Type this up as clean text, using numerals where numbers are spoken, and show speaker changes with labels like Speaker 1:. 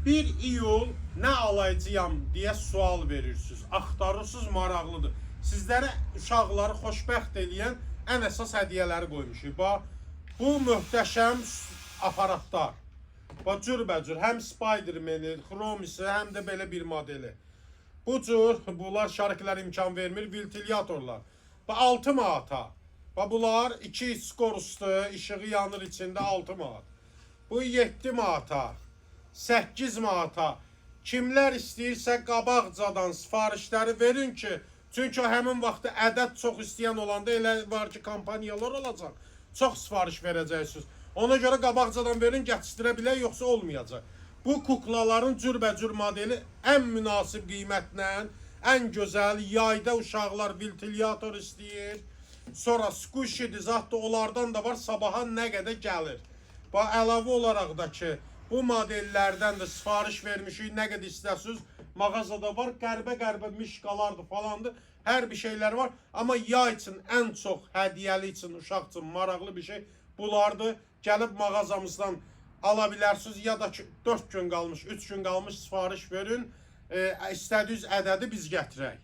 Speaker 1: 1 iyul nə alaycıyam deyə sual verirsiniz. Axtarırsınız, maraqlıdır. Sizlərə uşaqları xoşbəxt eləyən ən əsas hədiyyələri qoymuşuq. Bax, bu möhtəşəm aparatlar. Bax, cürbəcür, həm Spider-Man-i, Chromisi, həm də belə bir modeli. Bu cür, bunlar şarkılar imkan vermir, ventilyatorlar. Bax, 6 manata. Bax, bunlar 2 skoruslu, işığı yanır içində 6 manat. Bu 7 manata. 8 manata. Kimlər istəyirsə qabaqcadan sifarişləri verin ki, çünki həmin vaxtda ədəd çox istəyən olanda elə var ki, kampaniyalar olacaq. Çox sifariş verəcəksiniz. Ona görə qabaqcadan verin, gətirə bilək, yoxsa olmayacaq. Bu kuklaların cürbəcür modeli ən münasib qiymətlə, ən gözəl, yayda uşaqlar ventilyator istəyir. Sonra squishy'dir, zat da onlardan da var, sabaha nə qədər gəlir. Bax, əlavə olaraq da ki, bu modellərdən də sifariş vermişik, nə qədər istəsiniz, mağazada var, qəribə mişqalardır falandır, hər bir şeylər var. Amma yay üçün ən çox hədiyyəli üçün, uşaq üçün maraqlı bir şey bunlardır. Gəlib mağazamızdan ala bilərsiniz, ya da ki 4 gün qalmış, 3 gün qalmış sifariş verin, istədiyiniz ədədi biz gətirək.